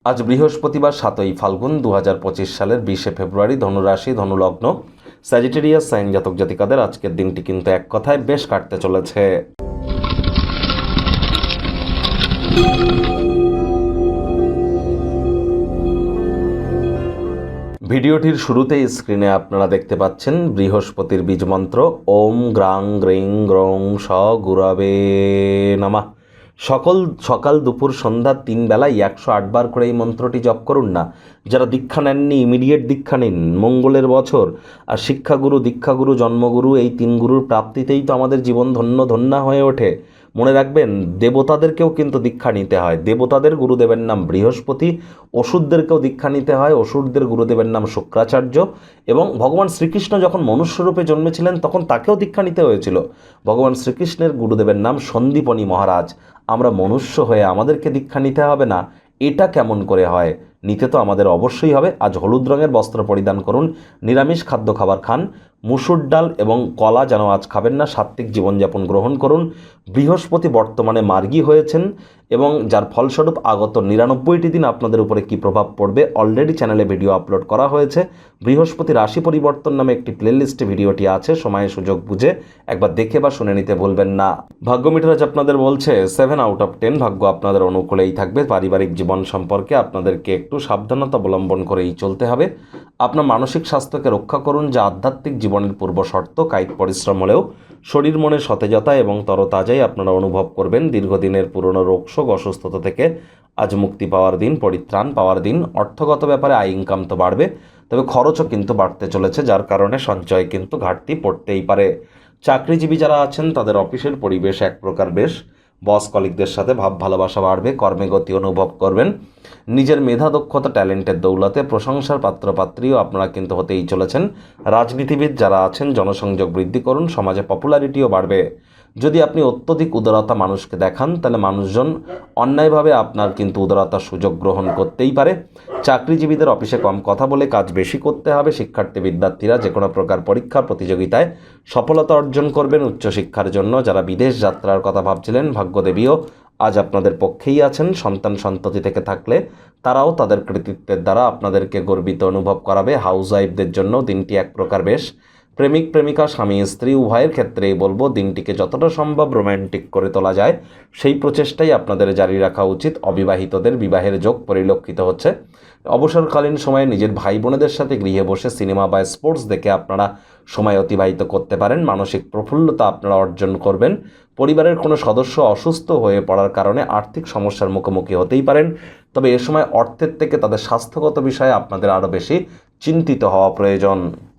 আজ বৃহস্পতিবার 7ই ফাল্গুন 2025 সালের 20শে ফেব্রুয়ারি। ধনুরাশি, ধনুলগ্ন, স্যাজিটেরিয়াস সাইন জাতক জাতিকাদের আজকের দিনটি কিন্তু এক কথায় বেশ কাটতে চলেছে। ভিডিওটির শুরুতেই স্ক্রিনে আপনারা দেখতে পাচ্ছেন বৃহস্পতির বীজ মন্ত্র ওম গ্রাং গ্রিং গ্রং স গুরবে নমঃ। সকাল দুপুর সন্ধ্যা 3 বেলায় 108 বার করে এই মন্ত্রটি জপ করুন না। যারা দীক্ষা নেননি ইমিডিয়েট দীক্ষা নিন, মঙ্গলের বছর। আর শিক্ষাগুরু, দীক্ষাগুরু, জন্মগুরু, এই 3 গুরুর প্রাপ্তিতেই তো আমাদের জীবন ধন্যা হয়ে ওঠে। মনে রাখবেন, দেবতাদেরকেও কিন্তু দীক্ষা নিতে হয়। দেবতাদের গুরুদেবের নাম বৃহস্পতি, অসুরদেরকেও দীক্ষা নিতে হয়। অসুরদের গুরুদেবের নাম শুক্রাচার্য। এবং ভগবান শ্রীকৃষ্ণ যখন মনুষ্যরূপে জন্মেছিলেন তখন তাকেও দীক্ষা নিতে হয়েছিল। ভগবান শ্রীকৃষ্ণের গুরুদেবের নাম সন্দীপনী মহারাজ। আমরা মনুষ্য হয়ে আমাদেরকে দীক্ষা নিতে হবে না, এটা কেমন করে হয়? নিতে তো আমাদের অবশ্যই হবে। আজ হলুদ রঙের বস্ত্র পরিধান করুন, নিরামিষ খাদ্য খাবার খান, মুসুর ডাল এবং কলা যেন আজ খাবেন না। সাত্ত্বিক জীবনযাপন গ্রহণ করুন। বৃহস্পতি বর্তমানে মার্গী হয়েছেন এবং যার ফলস্বরূপ আগত 99টি দিন আপনাদের উপরে কী প্রভাব পড়বে অলরেডি চ্যানেলে ভিডিও আপলোড করা হয়েছে। বৃহস্পতি রাশি পরিবর্তন নামে একটি প্লেলিস্টে ভিডিওটি আছে, সময় সুযোগ বুঝে একবার দেখে বা শুনে নিতে ভুলবেন না। ভাগ্য মিটার আজ আপনাদের বলছে 7 আউট অফ 10। ভাগ্য আপনাদের অনুকূলেই থাকবে। পারিবারিক জীবন সম্পর্কে আপনাদেরকে একটু সাবধানতা অবলম্বন করেই চলতে হবে। আপনার মানসিক স্বাস্থ্যকে রক্ষা করুন, যা আধ্যাত্মিক জীবনের পূর্ব শর্ত। কায়িক পরিশ্রম হলেও শরীর মনে সতেজতা এবং তরতাজাই আপনারা অনুভব করবেন। দীর্ঘদিনের পুরনো রোগশোক, অসুস্থতা থেকে আজ মুক্তি পাওয়ার দিন, পরিত্রাণ পাওয়ার দিন। অর্থগত ব্যাপারে আয় ইনকাম তো বাড়বে, তবে খরচও কিন্তু বাড়তে চলেছে, যার কারণে সঞ্চয় কিন্তু ঘাটতি পড়তেই পারে। চাকরিজীবী যারা আছেন তাদের অফিসের পরিবেশ এক প্রকার বেশ। বস কলিগদের সাথে ভাব ভালোবাসা বাড়বে, কর্মে গতি অনুভব করবেন। নিজের মেধা, দক্ষতা, ট্যালেন্টের দৌলতে প্রশংসার পাত্রপাত্রীও আপনারা কিন্তু হতেই চলেছেন। রাজনীতিবিদ যারা আছেন জনসংযোগ বৃদ্ধি করুন, সমাজে পপুলারিটিও বাড়বে। যদি আপনি অত্যধিক উদারতা মানুষকে দেখান তাহলে মানুষজন অন্যায়ভাবে আপনার কিন্তু উদারতার সুযোগ গ্রহণ করতেই পারে। চাকরিজীবীদের অফিসে কম কথা বলে কাজ বেশি করতে হবে। শিক্ষার্থী বিদ্যার্থীরা যে কোনো প্রকার পরীক্ষা প্রতিযোগিতায় সফলতা অর্জন করবেন। উচ্চশিক্ষার জন্য যারা বিদেশ যাত্রার কথা ভাবছিলেন, ভাগ্যদেবীও আজ আপনাদের পক্ষেই আছেন। সন্তান সন্ততি থেকে থাকলে তারাও তাদের কৃতিত্বের দ্বারা আপনাদেরকে গর্বিত অনুভব করাবে। হাউস ওয়াইফদের জন্য দিনটি এক প্রকার বেশ। প্রেমিক প্রেমিকা, স্বামী স্ত্রী উভয়ের ক্ষেত্রেই বলবো দিনটিকে যতটা সম্ভব রোম্যান্টিক করে তোলা যায় সেই প্রচেষ্টাই আপনাদের জারি রাখা উচিত। অবিবাহিতদের বিবাহের যোগ পরিলক্ষিত হচ্ছে। অবসরকালীন সময়ে নিজের ভাই বোনেদের সাথে গৃহে বসে সিনেমা বা স্পোর্টস দেখে আপনারা সময় অতিবাহিত করতে পারেন। মানসিক প্রফুল্লতা আপনারা অর্জন করবেন। পরিবারের কোনো সদস্য অসুস্থ হয়ে পড়ার কারণে আর্থিক সমস্যার মুখোমুখি হতেই পারেন, তবে এ সময় অর্থের থেকে তাদের স্বাস্থ্যগত বিষয়ে আপনাদের আরও বেশি চিন্তিত হওয়া প্রয়োজন।